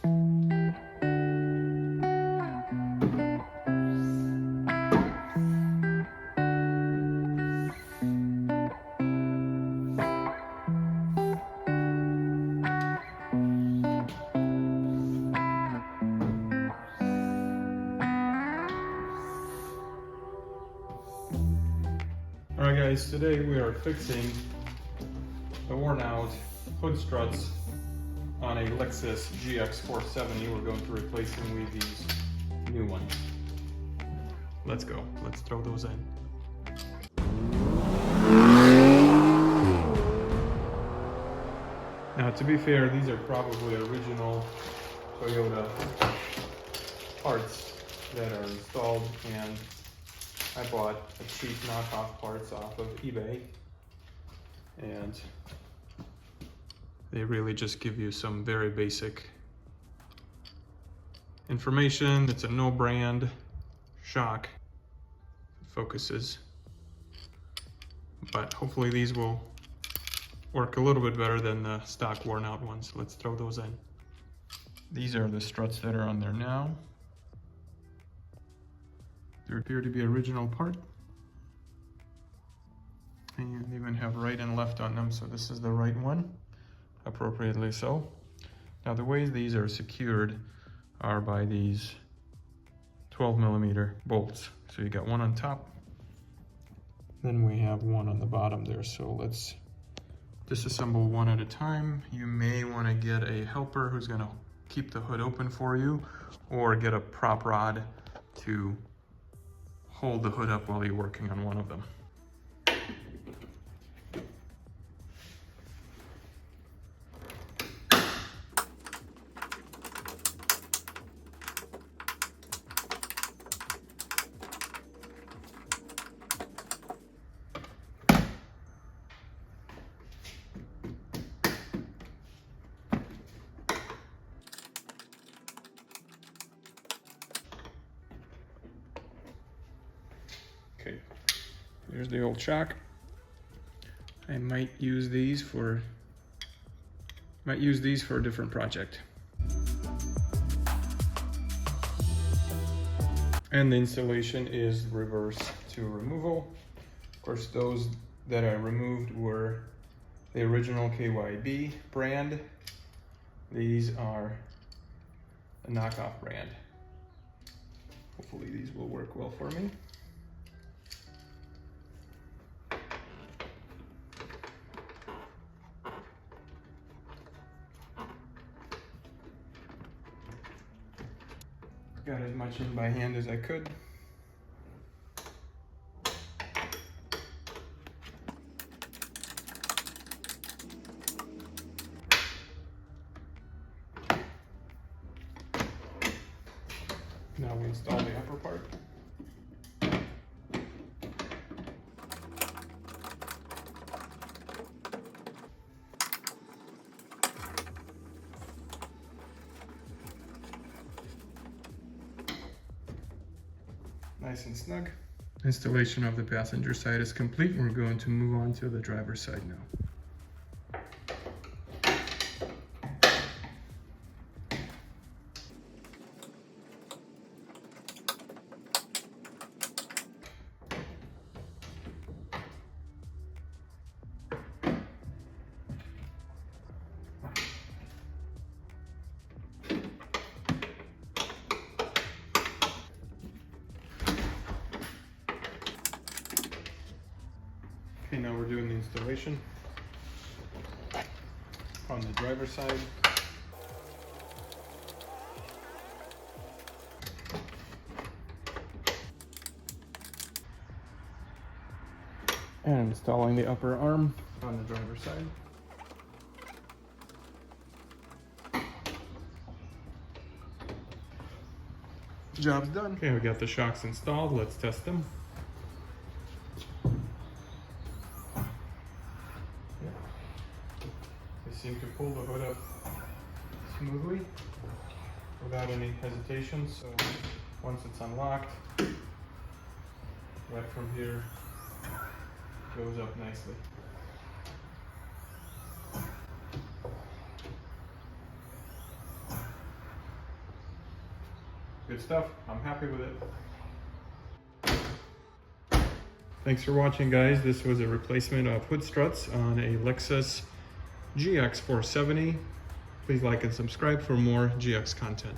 Alright guys, today we are fixing the worn out hood struts on a Lexus GX470. We're going to replace them with these new ones. Let's go. Let's throw those in. Now to be fair, these are probably original Toyota parts that are installed, and I bought a cheap knockoff parts off of eBay, and they really just give you some very basic information. It's a no brand shock. It focuses, but hopefully these will work a little bit better than the stock worn out ones. Let's throw those in. These are the struts that are on there now. They appear to be original part, and even have right and left on them, so this is the right one, appropriately so. Now the way these are secured are by these 12mm bolts. So you got one on top, then we have one on the bottom there. So let's disassemble one at a time. You may want to get a helper who's going to keep the hood open for you, or get a prop rod to hold the hood up while you're working on one of them. Okay, there's the old shock. I might use these for a different project. And the installation is reverse to removal. Of course, those that I removed were the original KYB brand. These are a knockoff brand. Hopefully these will work well for me. Got as much in by hand as I could. Now we install the upper part. Nice and snug. Installation of the passenger side is complete. We're going to move on to the driver's side now. Okay, now we're doing the installation on the driver's side. And installing the upper arm on the driver's side. Job's done. Okay, we got the shocks installed. Let's test them. They seem to pull the hood up smoothly without any hesitation. So once it's unlocked, right from here goes up nicely. Good stuff. I'm happy with it. Thanks for watching, guys. This was a replacement of hood struts on a Lexus GX470. Please like and subscribe for more GX content.